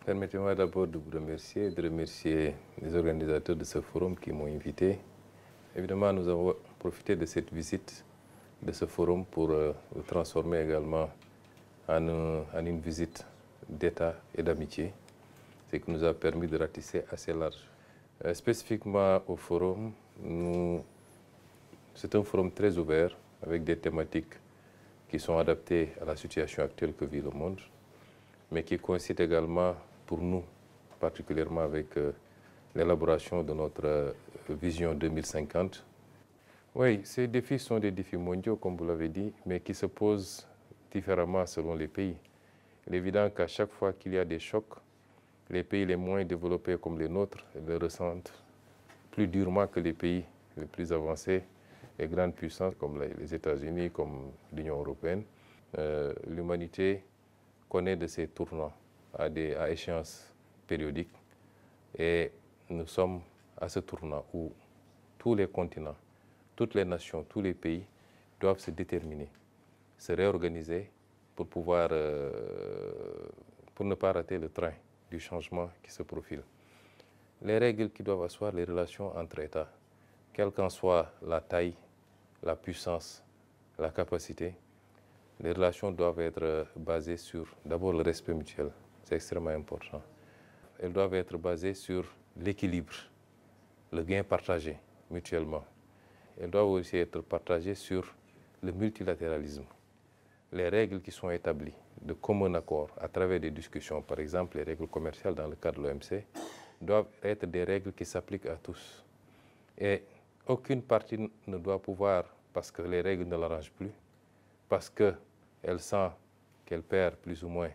Permettez-moi d'abord de vous remercier et de remercier les organisateurs de ce forum qui m'ont invité. Évidemment, nous avons profité de cette visite, de ce forum pour le transformer également en une visite d'État et d'amitié, ce qui nous a permis de ratisser assez large. Spécifiquement au forum, c'est un forum très ouvert avec des thématiques qui sont adaptées à la situation actuelle que vit le monde, mais qui coïncide également pour nous, particulièrement avec l'élaboration de notre vision 2050. Oui, ces défis sont des défis mondiaux, comme vous l'avez dit, mais qui se posent différemment selon les pays. Il est évident qu'à chaque fois qu'il y a des chocs, les pays les moins développés comme les nôtres le ressentent plus durement que les pays les plus avancés, les grandes puissances comme les États-Unis, comme l'Union européenne. L'humanité connaît de ces tournants à échéances périodiques et nous sommes à ce tournant où tous les continents, toutes les nations, tous les pays doivent se déterminer, se réorganiser pour ne pas rater le train du changement qui se profile. Les règles qui doivent asseoir les relations entre États, quelle qu'en soit la taille, la puissance, la capacité, les relations doivent être basées sur d'abord le respect mutuel, c'est extrêmement important. Elles doivent être basées sur l'équilibre, le gain partagé mutuellement. Elles doivent aussi être partagées sur le multilatéralisme. Les règles qui sont établies de commun accord à travers des discussions, par exemple les règles commerciales dans le cadre de l'OMC, doivent être des règles qui s'appliquent à tous. Et aucune partie ne doit pouvoir, parce que les règles ne l'arrangent plus, parce qu'elle sent qu'elle perd plus ou moins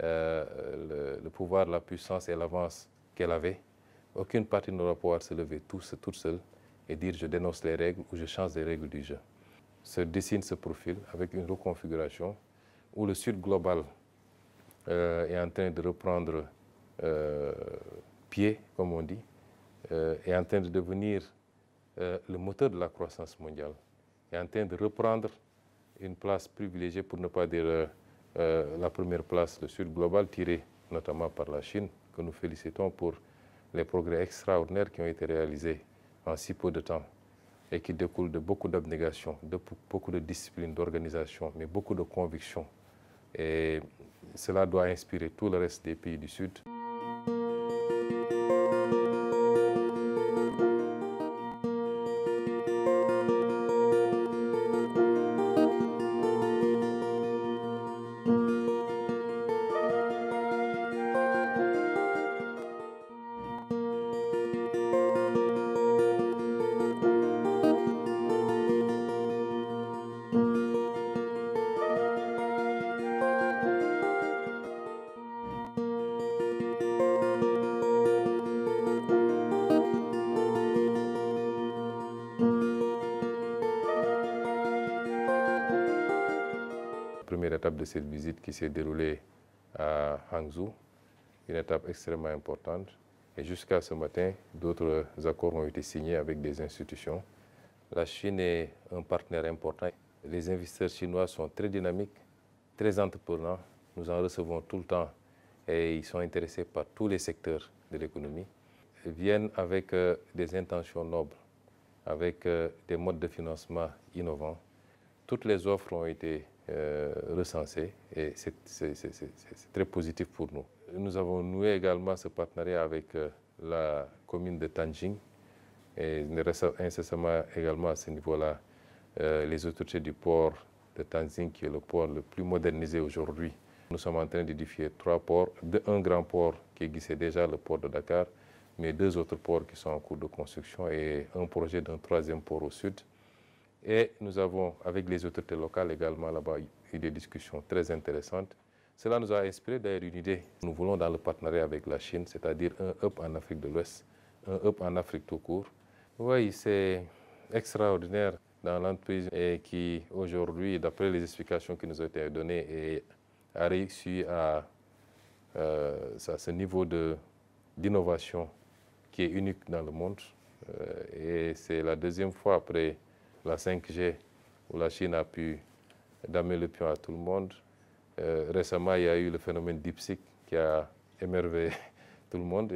le pouvoir, la puissance et l'avance qu'elle avait, aucune partie ne doit pouvoir se lever toute seule et dire je dénonce les règles ou je change les règles du jeu. Se dessine ce profil avec une reconfiguration où le Sud global est en train de reprendre pied, comme on dit, est en train de devenir le moteur de la croissance mondiale, est en train de reprendre une place privilégiée, pour ne pas dire la première place, le Sud global, tiré notamment par la Chine, que nous félicitons pour les progrès extraordinaires qui ont été réalisés en si peu de temps et qui découlent de beaucoup d'abnégation, de beaucoup de discipline, d'organisation, mais beaucoup de conviction. Et cela doit inspirer tout le reste des pays du Sud. Première étape de cette visite qui s'est déroulée à Hangzhou, une étape extrêmement importante. Et jusqu'à ce matin, d'autres accords ont été signés avec des institutions. La Chine est un partenaire important. Les investisseurs chinois sont très dynamiques, très entreprenants. Nous en recevons tout le temps et ils sont intéressés par tous les secteurs de l'économie. Ils viennent avec des intentions nobles, avec des modes de financement innovants. Toutes les offres ont été recensées et c'est très positif pour nous. Nous avons noué également ce partenariat avec la commune de Tanjing et incessamment également à ce niveau-là les autorités du port de Tanjing, qui est le port le plus modernisé aujourd'hui. Nous sommes en train d'édifier 3 ports, un grand port qui existait déjà, le port de Dakar, mais 2 autres ports qui sont en cours de construction et un projet d'un 3e port au sud. Et nous avons, avec les autorités locales également là-bas, eu des discussions très intéressantes. Cela nous a inspiré d'ailleurs une idée. Nous voulons dans le partenariat avec la Chine, c'est-à-dire un hub en Afrique de l'Ouest, un hub en Afrique tout court. Oui, c'est extraordinaire dans l'entreprise et qui aujourd'hui, d'après les explications qui nous ont été données, a réussi à ce niveau d'innovation qui est unique dans le monde. Et c'est la 2e fois après la 5G où la Chine a pu damer le pion à tout le monde. Récemment, il y a eu le phénomène DeepSeek qui a émerveillé tout le monde.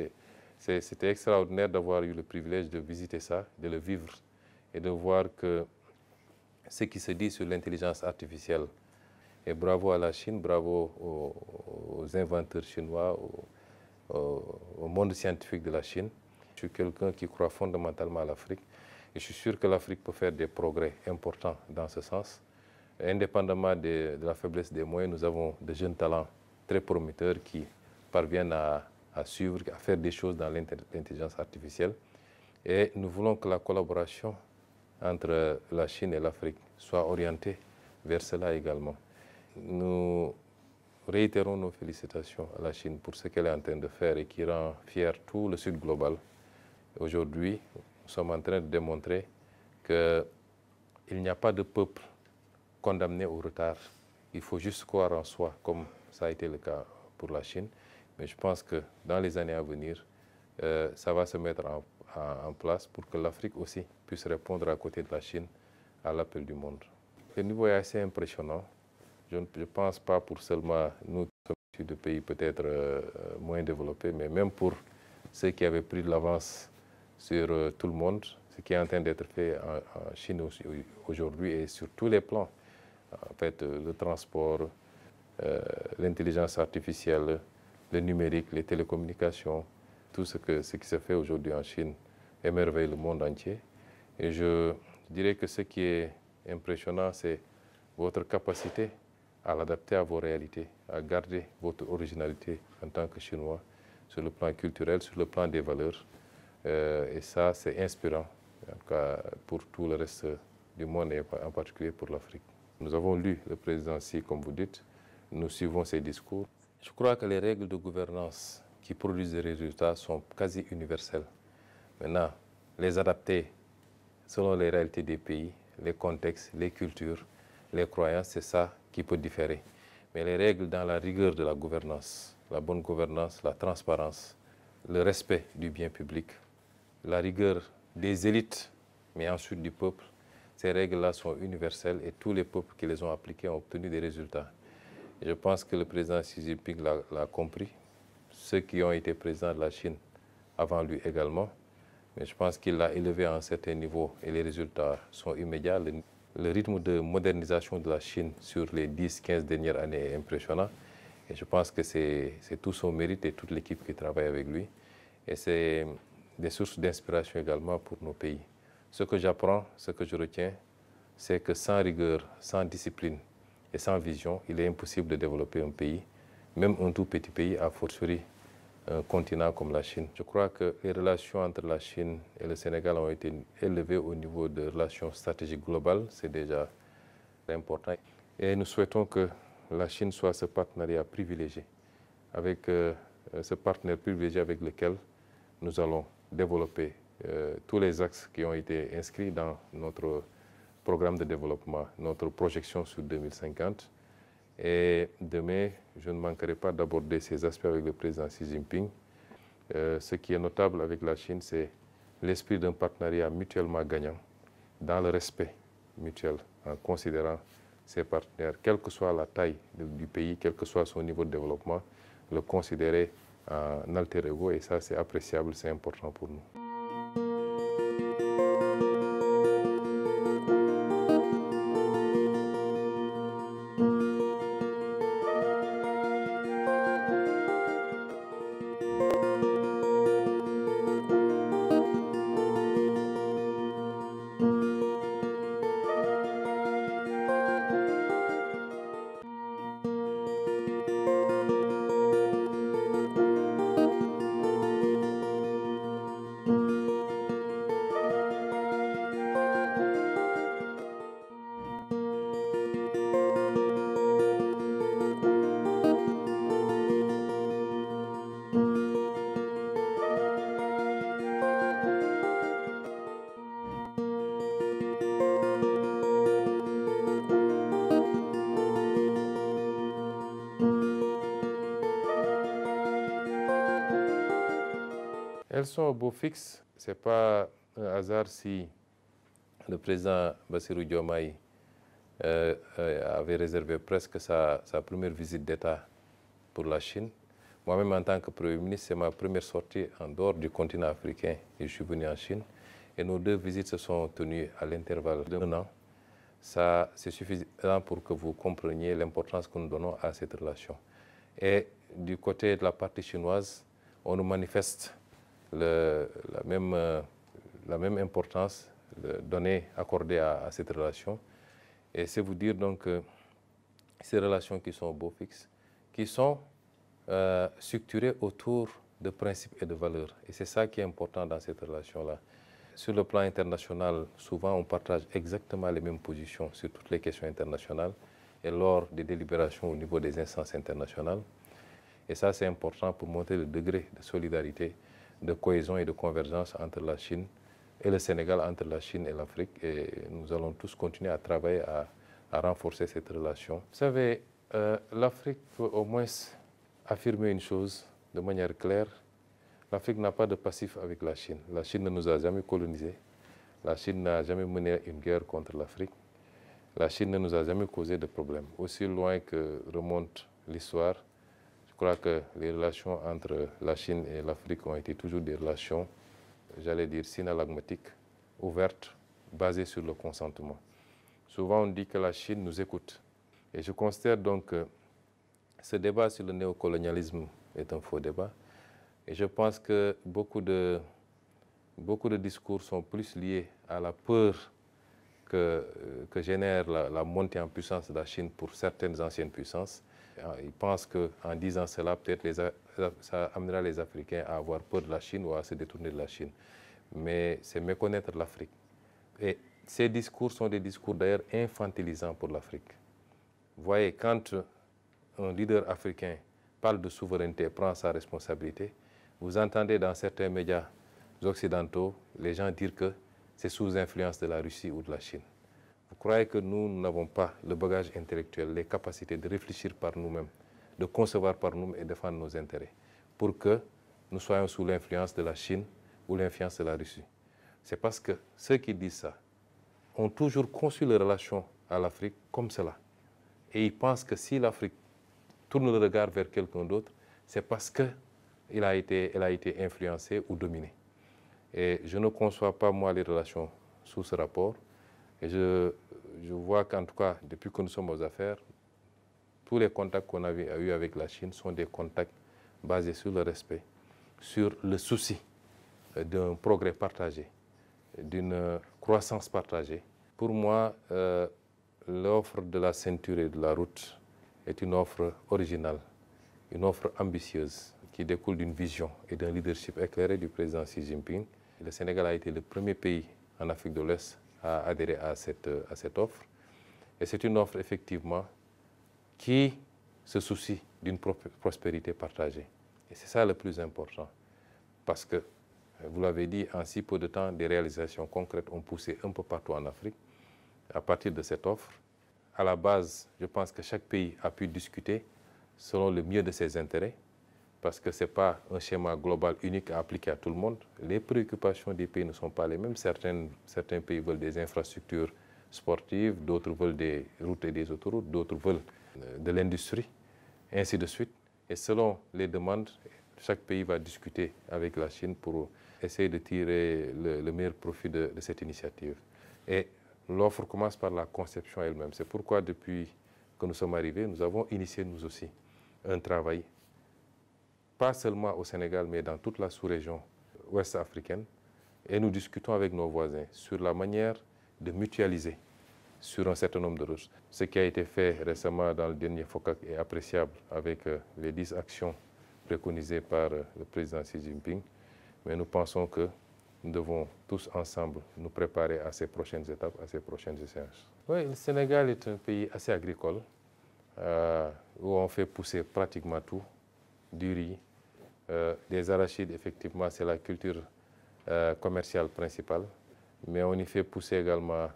C'était extraordinaire d'avoir eu le privilège de visiter ça, de le vivre et de voir que ce qui se dit sur l'intelligence artificielle. Et bravo à la Chine, bravo aux inventeurs chinois, au monde scientifique de la Chine. Je suis quelqu'un qui croit fondamentalement à l'Afrique et je suis sûr que l'Afrique peut faire des progrès importants dans ce sens. Indépendamment de la faiblesse des moyens, nous avons de jeunes talents très prometteurs qui parviennent à suivre, à faire des choses dans l'intelligence artificielle. Et nous voulons que la collaboration entre la Chine et l'Afrique soit orientée vers cela également. Nous réitérons nos félicitations à la Chine pour ce qu'elle est en train de faire et qui rend fier tout le Sud global. Aujourd'hui, nous sommes en train de démontrer qu'il n'y a pas de peuple condamné au retard. Il faut juste croire en soi, comme ça a été le cas pour la Chine. Mais je pense que dans les années à venir, ça va se mettre en place pour que l'Afrique aussi puisse répondre à côté de la Chine à l'appel du monde. Le niveau est assez impressionnant. Je ne pense pas pour seulement nous qui sommes issus de pays peut-être moins développés, mais même pour ceux qui avaient pris de l'avance sur tout le monde, ce qui est en train d'être fait en Chine aujourd'hui et sur tous les plans. En fait, le transport, l'intelligence artificielle, le numérique, les télécommunications, tout ce qui se fait aujourd'hui en Chine émerveille le monde entier. Et je dirais que ce qui est impressionnant, c'est votre capacité à l'adapter à vos réalités, à garder votre originalité en tant que Chinois sur le plan culturel, sur le plan des valeurs. Et ça, c'est inspirant, en tout cas pour tout le reste du monde et en particulier pour l'Afrique. Nous avons lu le président Xi, comme vous dites, nous suivons ses discours. Je crois que les règles de gouvernance qui produisent des résultats sont quasi universelles. Maintenant, les adapter selon les réalités des pays, les contextes, les cultures, les croyances, c'est ça qui peut différer. Mais les règles dans la rigueur de la gouvernance, la bonne gouvernance, la transparence, le respect du bien public, la rigueur des élites, mais ensuite du peuple, ces règles-là sont universelles et tous les peuples qui les ont appliquées ont obtenu des résultats. Et je pense que le président Xi Jinping l'a compris, ceux qui ont été présidents de la Chine avant lui également, mais je pense qu'il l'a élevé à un certain niveau et les résultats sont immédiats. Le rythme de modernisation de la Chine sur les 10-15 dernières années est impressionnant et je pense que c'est tout son mérite et toute l'équipe qui travaille avec lui. Et c'est des sources d'inspiration également pour nos pays. Ce que j'apprends, ce que je retiens, c'est que sans rigueur, sans discipline et sans vision, il est impossible de développer un pays, même un tout petit pays, a fortiori un continent comme la Chine. Je crois que les relations entre la Chine et le Sénégal ont été élevées au niveau de relations stratégiques globales, c'est déjà important. Et nous souhaitons que la Chine soit ce partenariat privilégié, avec ce partenaire privilégié avec lequel nous allons développer tous les axes qui ont été inscrits dans notre programme de développement, notre projection sur 2050. Et demain, je ne manquerai pas d'aborder ces aspects avec le président Xi Jinping. Ce qui est notable avec la Chine, c'est l'esprit d'un partenariat mutuellement gagnant, dans le respect mutuel, en considérant ses partenaires, quelle que soit la taille du pays, quel que soit son niveau de développement, le considérer en alter ego, et ça c'est appréciable, c'est important pour nous. Elles sont au beau fixe. Ce n'est pas un hasard si le président Bassirou Diomaye avait réservé presque sa première visite d'État pour la Chine, Moi-même, en tant que Premier ministre, c'est ma première sortie en dehors du continent africain et je suis venu en Chine. Et nos 2 visites se sont tenues à l'intervalle d'1 an. Ça, c'est suffisant pour que vous compreniez l'importance que nous donnons à cette relation. Et du côté de la partie chinoise, on nous manifeste la même importance accordée à cette relation. Et c'est vous dire donc que ces relations qui sont beau fixes, qui sont structurées autour de principes et de valeurs. Et c'est ça qui est important dans cette relation-là. Sur le plan international, souvent on partage exactement les mêmes positions sur toutes les questions internationales et lors des délibérations au niveau des instances internationales. Et ça, c'est important pour montrer le degré de solidarité, de cohésion et de convergence entre la Chine et le Sénégal, entre la Chine et l'Afrique. Et nous allons tous continuer à travailler à renforcer cette relation. Vous savez, l'Afrique peut au moins affirmer une chose de manière claire. L'Afrique n'a pas de passif avec la Chine. La Chine ne nous a jamais colonisés. La Chine n'a jamais mené une guerre contre l'Afrique. La Chine ne nous a jamais causé de problèmes. Aussi loin que remonte l'histoire, je crois que les relations entre la Chine et l'Afrique ont été toujours des relations, j'allais dire, synalagmatiques, ouvertes, basées sur le consentement. Souvent, on dit que la Chine nous écoute. Et je considère donc que ce débat sur le néocolonialisme est un faux débat. Et je pense que beaucoup de discours sont plus liés à la peur que génère la montée en puissance de la Chine pour certaines anciennes puissances. Ils pensent qu'en disant cela, peut-être ça amènera les Africains à avoir peur de la Chine ou à se détourner de la Chine. Mais c'est méconnaître l'Afrique. Et ces discours sont des discours d'ailleurs infantilisants pour l'Afrique. Vous voyez, quand un leader africain parle de souveraineté, prend sa responsabilité, vous entendez dans certains médias occidentaux les gens dire que c'est sous influence de la Russie ou de la Chine. Vous croyez que nous n'avons pas le bagage intellectuel, les capacités de réfléchir par nous-mêmes, de concevoir par nous-mêmes et défendre nos intérêts pour que nous soyons sous l'influence de la Chine ou l'influence de la Russie? C'est parce que ceux qui disent ça ont toujours conçu les relations à l'Afrique comme cela. Et ils pensent que si l'Afrique tourne le regard vers quelqu'un d'autre, c'est parce qu'elle a été influencée ou dominée. Et je ne conçois pas, moi, les relations sous ce rapport. Et je vois qu'en tout cas, depuis que nous sommes aux affaires, tous les contacts qu'on avait eus avec la Chine sont des contacts basés sur le respect, sur le souci d'un progrès partagé, d'une croissance partagée. Pour moi, l'offre de la ceinture et de la route est une offre originale, une offre ambitieuse qui découle d'une vision et d'un leadership éclairé du président Xi Jinping. Le Sénégal a été le premier pays en Afrique de l'Ouest à adhérer à cette offre. Et c'est une offre effectivement qui se soucie d'une prospérité partagée. Et c'est ça le plus important. Parce que, vous l'avez dit, en si peu de temps, des réalisations concrètes ont poussé un peu partout en Afrique à partir de cette offre. À la base, je pense que chaque pays a pu discuter selon le mieux de ses intérêts, parce que ce n'est pas un schéma global unique à appliquer à tout le monde. Les préoccupations des pays ne sont pas les mêmes. Certains pays veulent des infrastructures sportives, d'autres veulent des routes et des autoroutes, d'autres veulent de l'industrie, ainsi de suite. Et selon les demandes, chaque pays va discuter avec la Chine pour essayer de tirer le meilleur profit de cette initiative. Et l'offre commence par la conception elle-même. C'est pourquoi depuis que nous sommes arrivés, nous avons initié nous aussi un travail, pas seulement au Sénégal, mais dans toute la sous-région ouest africaine. Et nous discutons avec nos voisins sur la manière de mutualiser sur un certain nombre de routes. Ce qui a été fait récemment dans le dernier FOCAC est appréciable avec les 10 actions préconisées par le président Xi Jinping. Mais nous pensons que nous devons tous ensemble nous préparer à ces prochaines étapes, à ces prochaines échéances. Oui, le Sénégal est un pays assez agricole, où on fait pousser pratiquement tout, du riz, des arachides, effectivement, c'est la culture commerciale principale, mais on y fait pousser également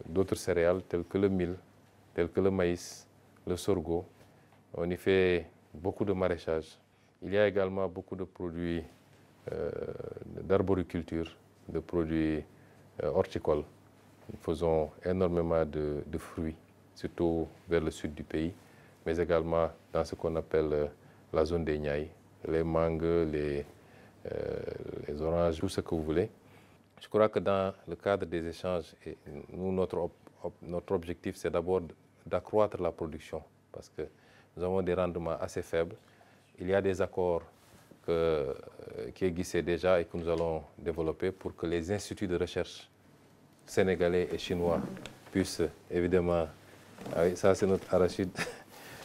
d'autres céréales telles que le mil, telles que le maïs, le sorgho. On y fait beaucoup de maraîchage. Il y a également beaucoup de produits d'arboriculture, de produits horticoles. Nous faisons énormément de fruits, surtout vers le sud du pays, mais également dans ce qu'on appelle la zone des Niayes, les mangues, les oranges, tout ce que vous voulez. Je crois que dans le cadre des échanges, nous, notre objectif, c'est d'abord d'accroître la production parce que nous avons des rendements assez faibles. Il y a des accords qui existaient déjà et que nous allons développer pour que les instituts de recherche sénégalais et chinois puissent évidemment, ah oui, ça c'est notre arachide,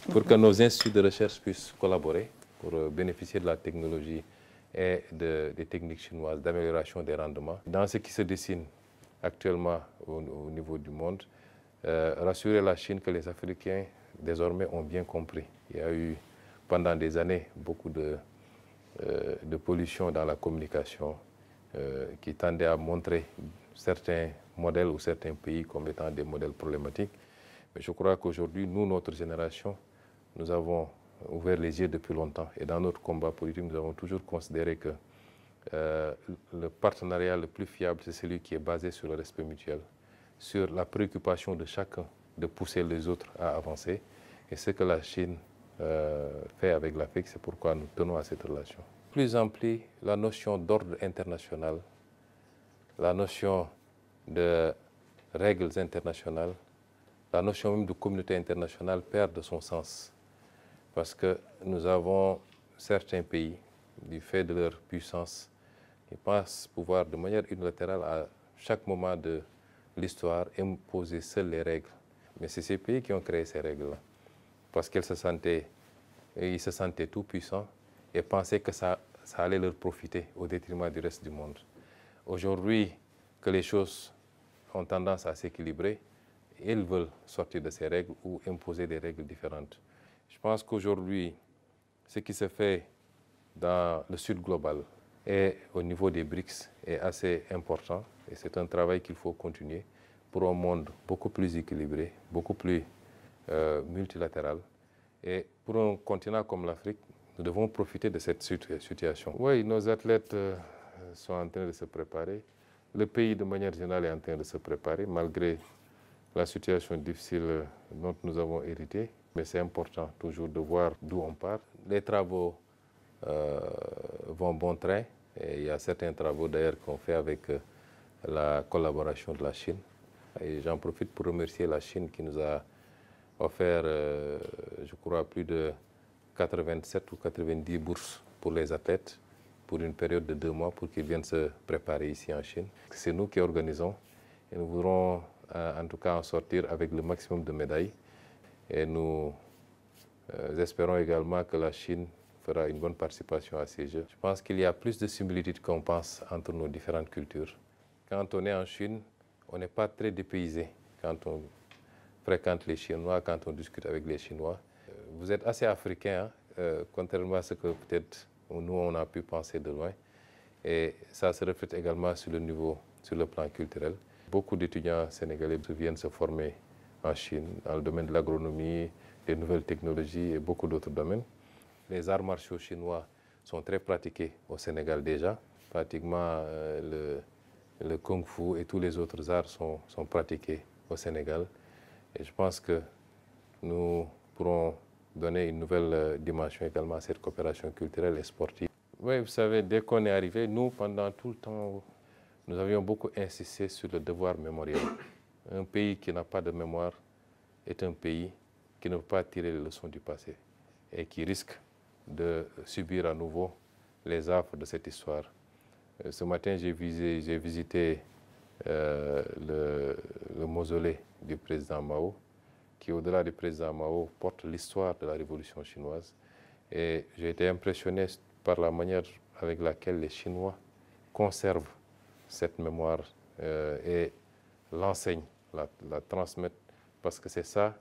pour que nos instituts de recherche puissent collaborer pour bénéficier de la technologie et des techniques chinoises d'amélioration des rendements. Dans ce qui se dessine actuellement au niveau du monde, rassurer la Chine que les Africains désormais ont bien compris. Il y a eu pendant des années beaucoup de pollution dans la communication qui tendait à montrer certains modèles ou certains pays comme étant des modèles problématiques. Mais je crois qu'aujourd'hui, nous, notre génération, nous avons ouvert les yeux depuis longtemps. Et dans notre combat politique, nous avons toujours considéré que le partenariat le plus fiable, c'est celui qui est basé sur le respect mutuel, sur la préoccupation de chacun de pousser les autres à avancer. Et ce que la Chine fait avec l'Afrique, c'est pourquoi nous tenons à cette relation. Plus amplie, la notion d'ordre international, la notion de règles internationales, la notion même de communauté internationale perd de son sens. Parce que nous avons certains pays, du fait de leur puissance, qui pensent pouvoir de manière unilatérale à chaque moment de l'histoire imposer seuls les règles. Mais c'est ces pays qui ont créé ces règles-là. Parce qu'ils se sentaient tout puissants et pensaient que ça allait leur profiter au détriment du reste du monde. Aujourd'hui, que les choses ont tendance à s'équilibrer, ils veulent sortir de ces règles ou imposer des règles différentes. Je pense qu'aujourd'hui, ce qui se fait dans le sud global et au niveau des BRICS est assez important et c'est un travail qu'il faut continuer pour un monde beaucoup plus équilibré, beaucoup plus multilatéral. Et pour un continent comme l'Afrique, nous devons profiter de cette situation. Oui, nos athlètes sont en train de se préparer. Le pays, de manière générale, est en train de se préparer, malgré la situation difficile dont nous avons hérité. Mais c'est important toujours de voir d'où on part. Les travaux vont bon train. Et il y a certains travaux d'ailleurs qu'on fait avec la collaboration de la Chine. Et j'en profite pour remercier la Chine qui nous a offert, je crois, plus de 87 ou 90 bourses pour les athlètes pour une période de 2 mois pour qu'ils viennent se préparer ici en Chine. C'est nous qui organisons et nous voudrons en tout cas en sortir avec le maximum de médailles. Et nous espérons également que la Chine fera une bonne participation à ces Jeux. Je pense qu'il y a plus de similitudes qu'on pense entre nos différentes cultures. Quand on est en Chine, on n'est pas très dépaysé quand on fréquente les Chinois, quand on discute avec les Chinois. Vous êtes assez africain, contrairement à ce que peut-être nous on a pu penser de loin. Et ça se reflète également sur le plan culturel. Beaucoup d'étudiants sénégalais viennent se former en Chine, dans le domaine de l'agronomie, des nouvelles technologies et beaucoup d'autres domaines. Les arts martiaux chinois sont très pratiqués au Sénégal déjà. Pratiquement le kung fu et tous les autres arts sont pratiqués au Sénégal. Et je pense que nous pourrons donner une nouvelle dimension également à cette coopération culturelle et sportive. Oui, vous savez, dès qu'on est arrivé, nous, pendant tout le temps, nous avions beaucoup insisté sur le devoir mémoriel. Un pays qui n'a pas de mémoire est un pays qui ne peut pas tirer les leçons du passé et qui risque de subir à nouveau les affres de cette histoire. Ce matin, j'ai visité le mausolée du président Mao, qui, au-delà du président Mao, porte l'histoire de la révolution chinoise. Et j'ai été impressionné par la manière avec laquelle les Chinois conservent cette mémoire et l'enseignent, la transmettent, parce que c'est ça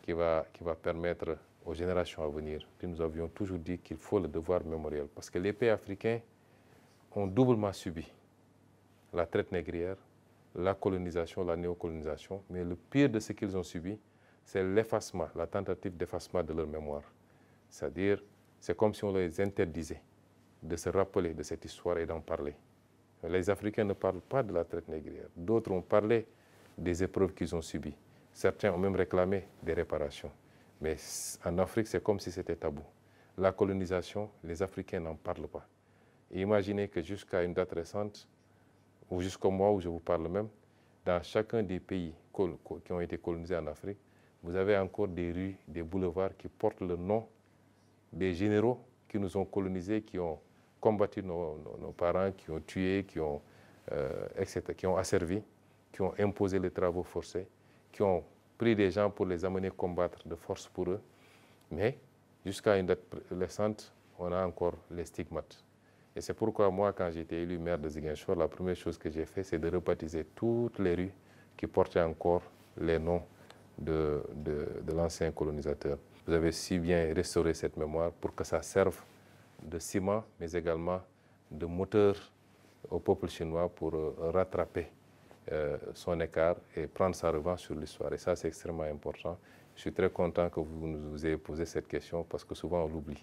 qui va permettre aux générations à venir. Puis nous avions toujours dit qu'il faut le devoir mémoriel, parce que les pays africains ont doublement subi la traite négrière, la colonisation, la néocolonisation, mais le pire de ce qu'ils ont subi, c'est l'effacement, la tentative d'effacement de leur mémoire. C'est-à-dire, c'est comme si on les interdisait de se rappeler de cette histoire et d'en parler. Les Africains ne parlent pas de la traite négrière. D'autres ont parlé des épreuves qu'ils ont subies. Certains ont même réclamé des réparations. Mais en Afrique, c'est comme si c'était tabou. la colonisation, les Africains n'en parlent pas. Et imaginez que jusqu'à une date récente, ou jusqu'au mois où je vous parle même, dans chacun des pays qui ont été colonisés en Afrique, vous avez encore des rues, des boulevards qui portent le nom des généraux qui nous ont colonisés, qui ont combattu nos parents, qui ont tué, etc., qui ont asservi, qui ont imposé les travaux forcés, qui ont pris des gens pour les amener combattre de force pour eux. Mais jusqu'à une date récente, on a encore les stigmates. Et c'est pourquoi moi, quand j'ai été élu maire de Ziguinchor, la première chose que j'ai fait, c'est de rebaptiser toutes les rues qui portaient encore les noms de l'ancien colonisateur. Vous avez si bien restauré cette mémoire pour que ça serve de ciment, mais également de moteur au peuple chinois pour rattraper son écart et prendre sa revanche sur l'histoire. Et ça, c'est extrêmement important. Je suis très content que vous nous ayez posé cette question parce que souvent on l'oublie.